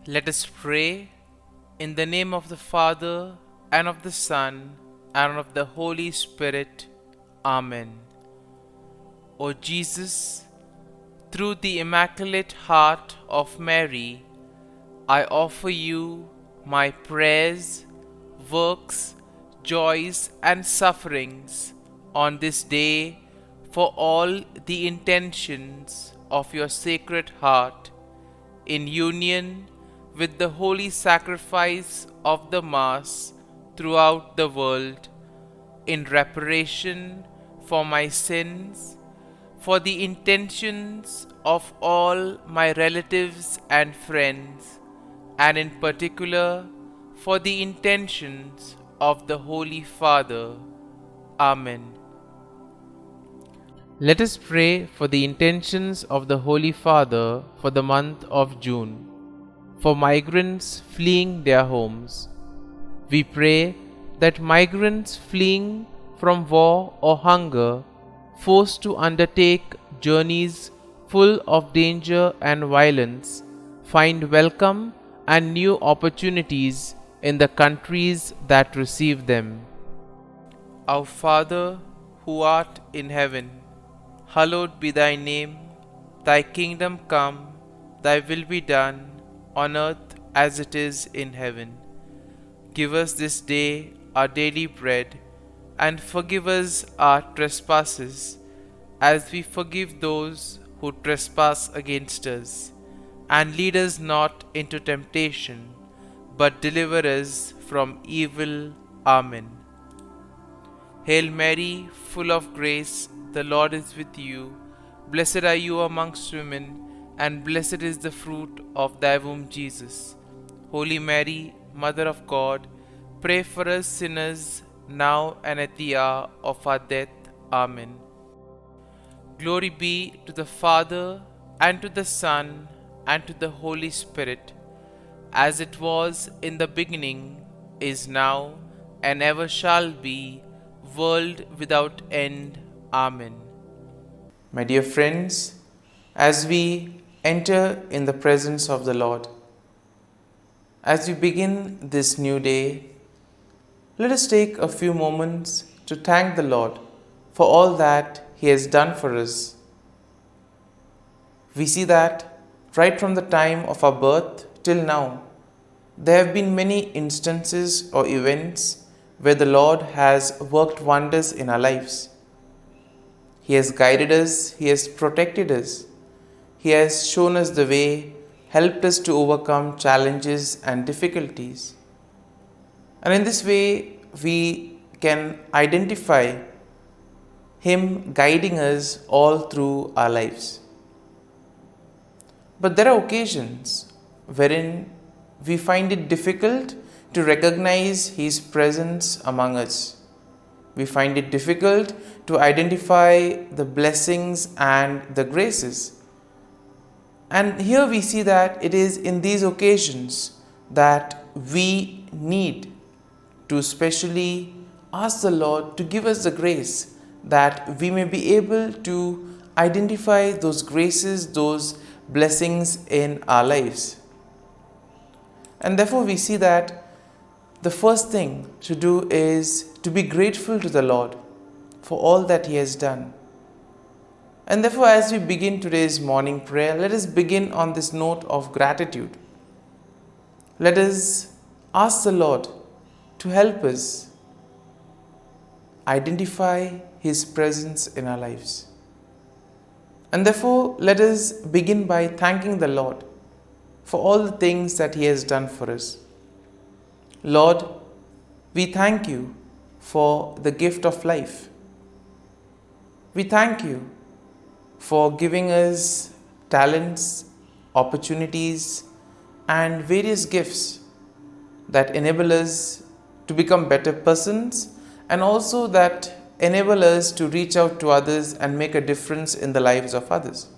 Let us pray in the name of the Father, and of the Son, and of the Holy Spirit. Amen. O Jesus, through the Immaculate Heart of Mary, I offer you my prayers, works, joys, and sufferings on this day for all the intentions of your Sacred Heart, in union with the holy sacrifice of the Mass throughout the world, in reparation for my sins, for the intentions of all my relatives and friends, and in particular for the intentions of the Holy Father. Amen. Let us pray for the intentions of the Holy Father for the month of June, for migrants fleeing their homes. We pray that migrants fleeing from war or hunger, forced to undertake journeys full of danger and violence, find welcome and new opportunities in the countries that receive them. Our Father, who art in heaven, hallowed be thy name. Thy kingdom come, thy will be done, on earth as it is in heaven. Give us this day our daily bread, and forgive us our trespasses, as we forgive those who trespass against us. And lead us not into temptation, but deliver us from evil. Amen. Hail Mary, full of grace, the Lord is with you. Blessed are you amongst women, and blessed is the fruit of thy womb, Jesus. Holy Mary, Mother of God, pray for us sinners, now and at the hour of our death. Amen. Glory be to the Father, and to the Son, and to the Holy Spirit, as it was in the beginning, is now, and ever shall be, world without end. Amen. My dear friends, as we enter in the presence of the Lord, as we begin this new day, let us take a few moments to thank the Lord for all that He has done for us. We see that right from the time of our birth till now, there have been many instances or events where the Lord has worked wonders in our lives. He has guided us, He has protected us, He has shown us the way, helped us to overcome challenges and difficulties. And in this way, we can identify Him guiding us all through our lives. But there are occasions wherein we find it difficult to recognize His presence among us. We find it difficult to identify the blessings and the graces. And here we see that it is in these occasions that we need to specially ask the Lord to give us the grace that we may be able to identify those graces, those blessings in our lives. And therefore we see that the first thing to do is to be grateful to the Lord for all that He has done. And therefore, as we begin today's morning prayer, let us begin on this note of gratitude. Let us ask the Lord to help us identify His presence in our lives. And therefore, let us begin by thanking the Lord for all the things that He has done for us. Lord, we thank You for the gift of life. We thank You for giving us talents, opportunities, and various gifts that enable us to become better persons, and also that enable us to reach out to others and make a difference in the lives of others.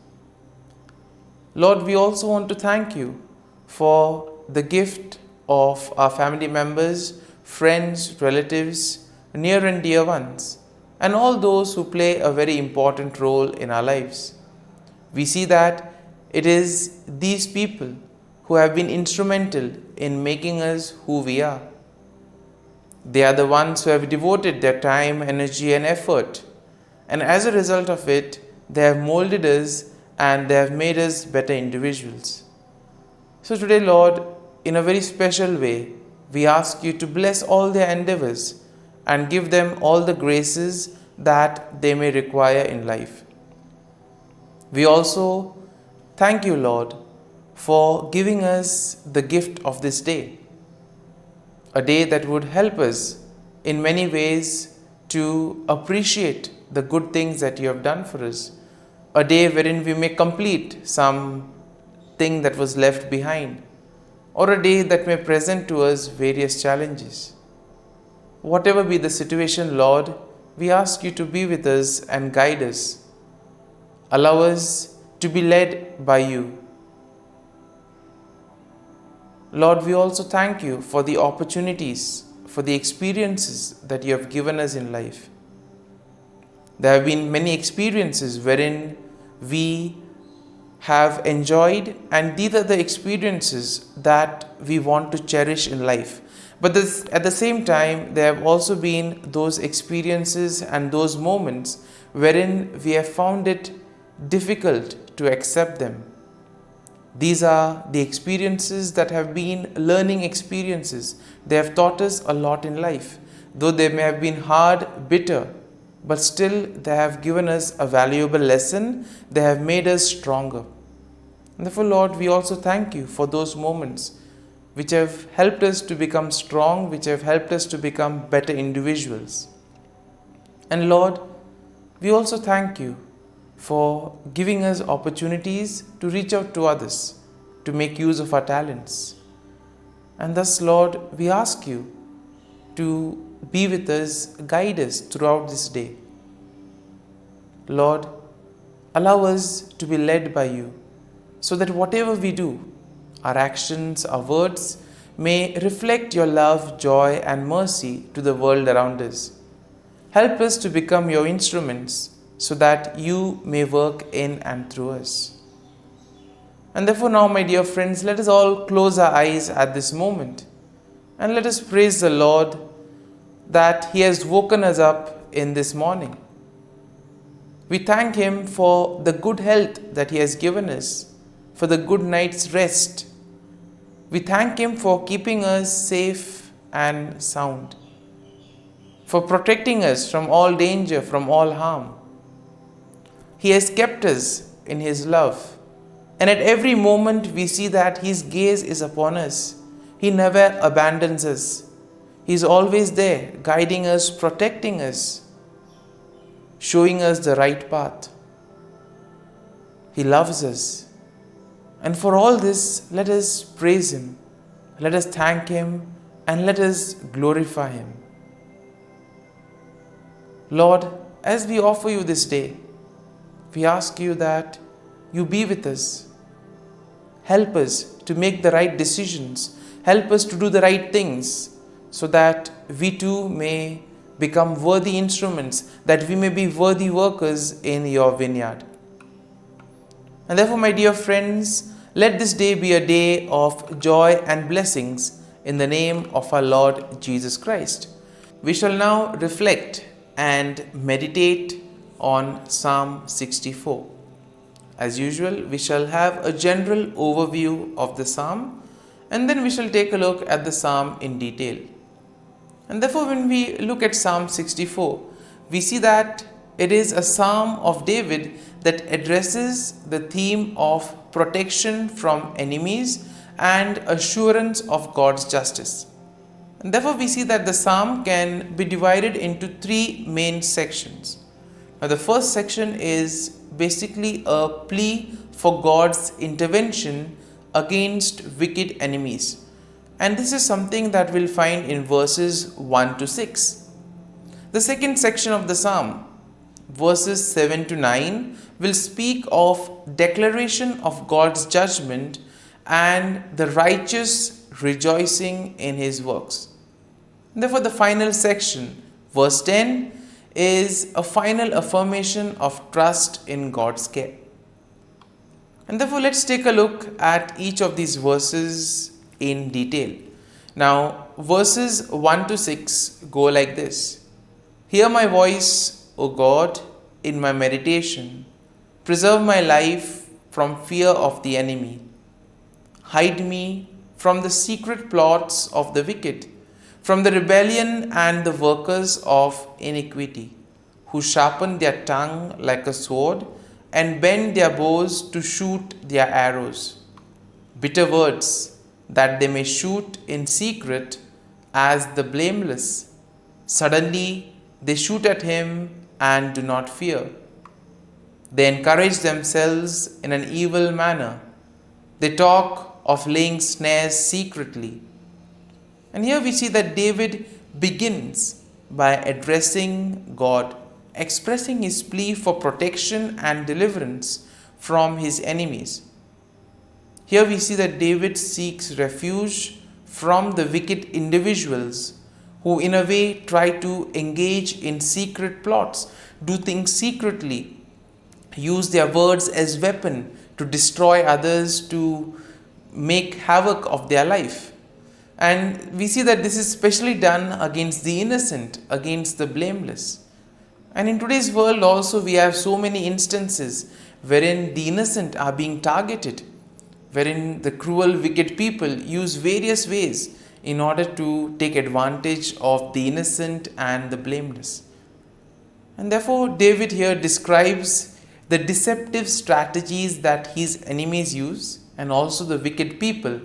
Lord, we also want to thank You for the gift of our family members, friends, relatives, near and dear ones, and all those who play a very important role in our lives. We see that it is these people who have bbeen instrumental in making us who we are. They are the ones who have devoted their time, energy, and effort, and as a result of it, they have molded us and they have made us better individuals. So today, Lord, in a very special way, we ask you to bless all their endeavors and give them all the graces that they may require in life. We also thank you, Lord, for giving us the gift of this day, a day that would help us in many ways to appreciate the good things that you have done for us, a day wherein we may complete some thing that was left behind, or a day that may present to us various challenges. Whatever be the situation, Lord, we ask you to be with us and guide us. Allow us to be led by you. Lord, we also thank you for the opportunities, for the experiences that you have given us in life. There have been many experiences wherein we have enjoyed, and these are the experiences that we want to cherish in life. But at the same time, there have also been those experiences and those moments wherein we have found it difficult to accept them. These are the experiences that have been learning experiences. They have taught us a lot in life. Though they may have been hard, bitter, but still they have given us a valuable lesson. They have made us stronger. And therefore, Lord, we also thank you for those moments which have helped us to become strong, which have helped us to become better individuals. And Lord, we also thank you for giving us opportunities to reach out to others, to make use of our talents. And thus, Lord, we ask you to be with us, guide us throughout this day. Lord, allow us to be led by you, so that whatever we do, our actions, our words, may reflect your love, joy, and mercy to the world around us. Help us to become your instruments, so that you may work in and through us. And therefore now, my dear friends, let us all close our eyes at this moment and let us praise the Lord that He has woken us up in this morning. We thank Him for the good health that He has given us, for the good night's rest. We thank Him for keeping us safe and sound, for protecting us from all danger, from all harm. He has kept us in His love, and at every moment we see that His gaze is upon us. He never abandons us. He is always there, guiding us, protecting us, showing us the right path. He loves us. And for all this, let us praise Him, let us thank Him, and let us glorify Him. Lord, as we offer you this day, we ask you that you be with us. Help us to make the right decisions. Help us to do the right things, so that we too may become worthy instruments, that we may be worthy workers in your vineyard. And therefore, my dear friends, let this day be a day of joy and blessings in the name of our Lord Jesus Christ. We shall now reflect and meditate on Psalm 64. As usual, we shall have a general overview of the psalm, and then we shall take a look at the psalm in detail. And therefore, when we look at Psalm 64, we see that it is a psalm of David that addresses the theme of protection from enemies and assurance of God's justice. And therefore, we see that the psalm can be divided into three main sections. Now, the first section is basically a plea for God's intervention against wicked enemies. And this is something that we'll find in verses 1 to 6. The second section of the psalm, verses 7 to 9, will speak of declaration of God's judgment and the righteous rejoicing in His works. Therefore, the final section, verse 10, is a final affirmation of trust in God's care. And therefore, let's take a look at each of these verses in detail. Now, verses 1 to 6 go like this. Hear my voice, O God, in my meditation. Preserve my life from fear of the enemy. Hide me from the secret plots of the wicked, from the rebellion and the workers of iniquity, who sharpen their tongue like a sword and bend their bows to shoot their arrows. Bitter words that they may shoot in secret as the blameless. Suddenly they shoot at him and do not fear. They encourage themselves in an evil manner. They talk of laying snares secretly. And here we see that David begins by addressing God, expressing his plea for protection and deliverance from his enemies. Here we see that David seeks refuge from the wicked individuals who in a way try to engage in secret plots, do things secretly, use their words as weapon to destroy others, to make havoc of their life. And we see that this is especially done against the innocent, against the blameless. And in today's world also we have so many instances wherein the innocent are being targeted, wherein the cruel, wicked people use various ways in order to take advantage of the innocent and the blameless. And therefore, David here describes the deceptive strategies that his enemies use, and also the wicked people,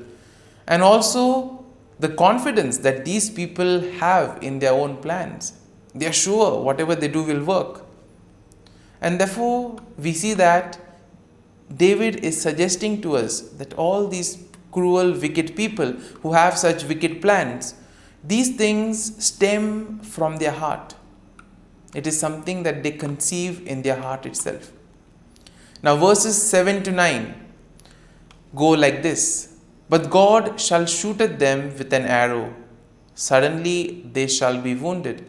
and also the confidence that these people have in their own plans. They are sure whatever they do will work. And therefore, we see that David is suggesting to us that all these cruel, wicked people who have such wicked plans, these things stem from their heart. It is something that they conceive in their heart itself. Now, verses 7 to 9 go like this. But God shall shoot at them with an arrow. Suddenly they shall be wounded.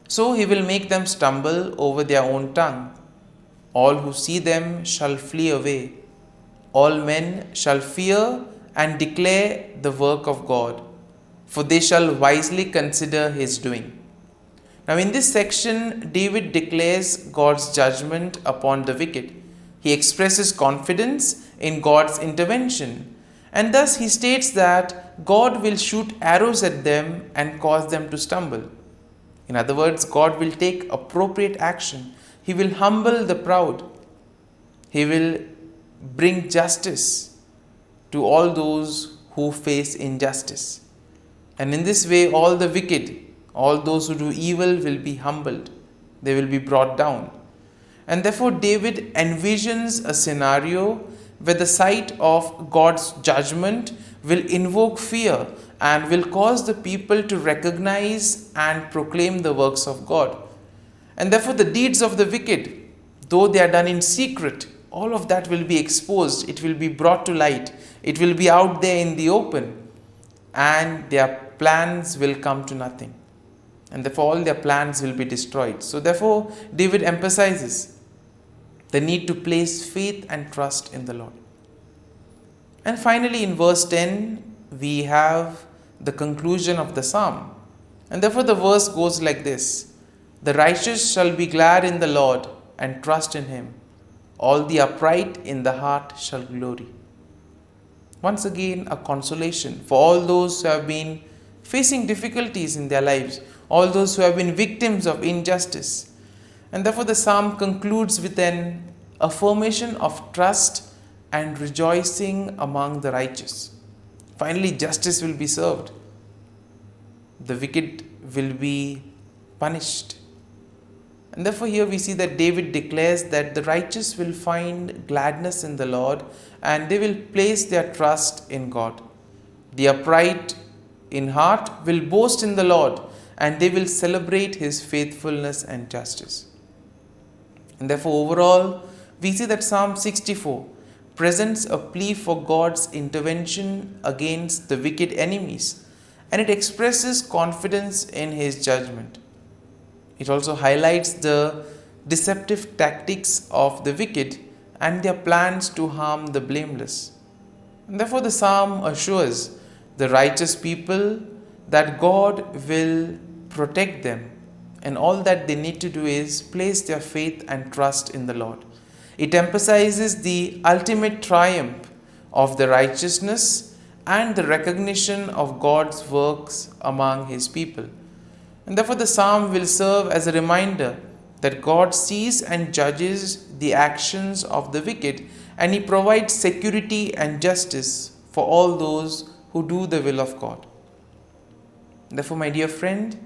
So he will make them stumble over their own tongue. All who see them shall flee away. All men shall fear and declare the work of God, for they shall wisely consider his doing. Now in this section, David declares God's judgment upon the wicked. He expresses confidence in God's intervention, and thus he states that God will shoot arrows at them and cause them to stumble. In other words, God will take appropriate action. He will humble the proud. He will bring justice to all those who face injustice. And in this way, all the wicked, all those who do evil will be humbled. They will be brought down. And therefore, David envisions a scenario where the sight of God's judgment will invoke fear and will cause the people to recognize and proclaim the works of God. And therefore, the deeds of the wicked, though they are done in secret, all of that will be exposed. It will be brought to light. It will be out there in the open. And their plans will come to nothing. And therefore, all their plans will be destroyed. So therefore, David emphasizes the need to place faith and trust in the Lord. And finally, in verse 10, we have the conclusion of the psalm. And therefore, the verse goes like this. The righteous shall be glad in the Lord and trust in him. All the upright in the heart shall glory. Once again, a consolation for all those who have been facing difficulties in their lives, all those who have been victims of injustice. And therefore, the psalm concludes with an affirmation of trust and rejoicing among the righteous. Finally, justice will be served. The wicked will be punished. And therefore, here we see that David declares that the righteous will find gladness in the Lord and they will place their trust in God. The upright in heart will boast in the Lord and they will celebrate his faithfulness and justice. And therefore, overall, we see that Psalm 64 presents a plea for God's intervention against the wicked enemies, and it expresses confidence in his judgment. It also highlights the deceptive tactics of the wicked and their plans to harm the blameless. And therefore, the psalm assures the righteous people that God will protect them, and all that they need to do is place their faith and trust in the Lord. It emphasizes the ultimate triumph of the righteousness and the recognition of God's works among His people. And therefore, the psalm will serve as a reminder that God sees and judges the actions of the wicked, and He provides security and justice for all those who do the will of God. Therefore, my dear friend,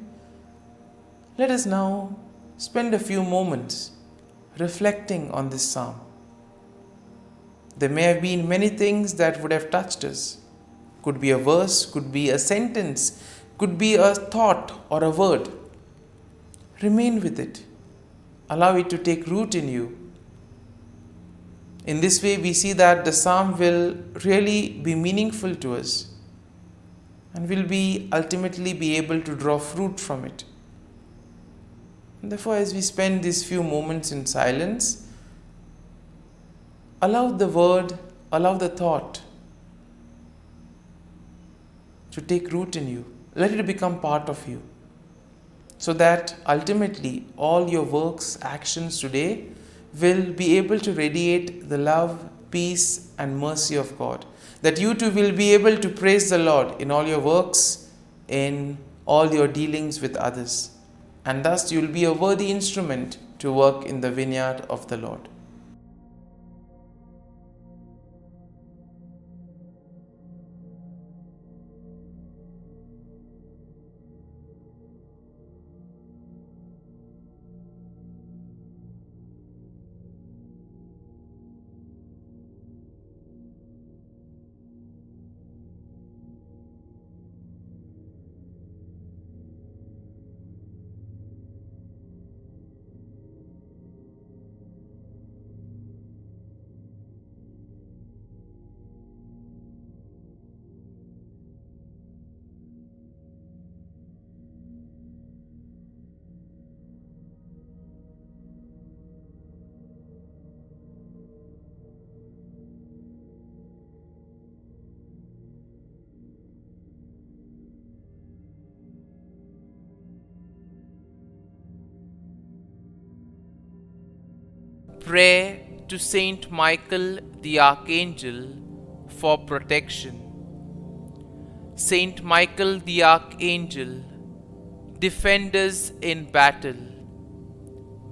let us now spend a few moments reflecting on this psalm. There may have been many things that would have touched us. Could be a verse, could be a sentence, could be a thought or a word. Remain with it. Allow it to take root in you. In this way, we see that the psalm will really be meaningful to us, and will be ultimately be able to draw fruit from it. And therefore, as we spend these few moments in silence, allow the word, allow the thought to take root in you. Let it become part of you, so that ultimately all your works, actions today will be able to radiate the love, peace and mercy of God. That you too will be able to praise the Lord in all your works, in all your dealings with others. And thus you will be a worthy instrument to work in the vineyard of the Lord. Prayer to Saint Michael the Archangel for protection. Saint Michael the Archangel, defend us in battle.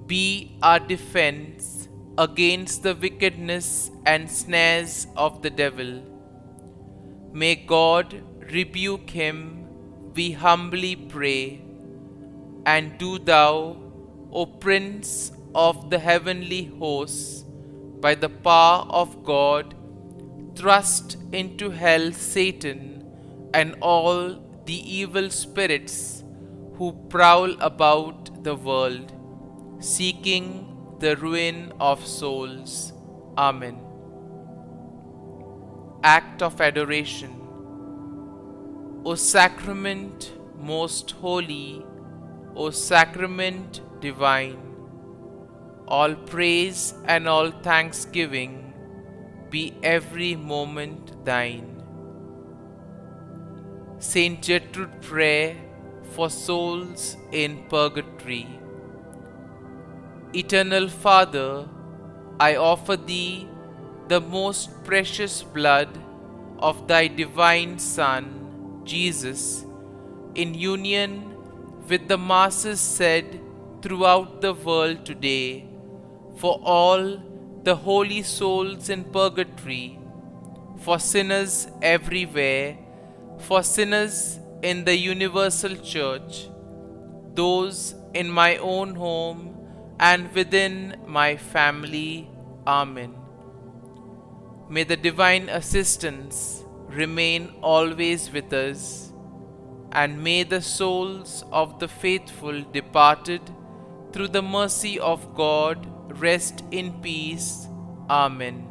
Be our defense against the wickedness and snares of the devil. May God rebuke him, we humbly pray. And do thou, O Prince of the heavenly hosts, by the power of God, thrust into hell Satan and all the evil spirits who prowl about the world, seeking the ruin of souls. Amen. Act of Adoration. O Sacrament most holy, O Sacrament divine, all praise and all thanksgiving be every moment thine. Saint Gertrude Prayer for souls in purgatory. Eternal Father, I offer Thee the most precious blood of Thy divine Son, Jesus, in union with the masses said throughout the world today, for all the holy souls in purgatory, for sinners everywhere, for sinners in the universal church, those in my own home and within my family. Amen. May the divine assistance remain always with us, and may the souls of the faithful departed through the mercy of God rest in peace. Amen.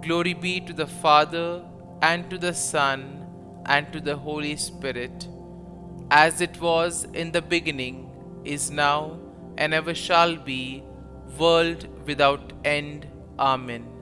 Glory be to the Father, and to the Son, and to the Holy Spirit, as it was in the beginning, is now, and ever shall be, world without end. Amen.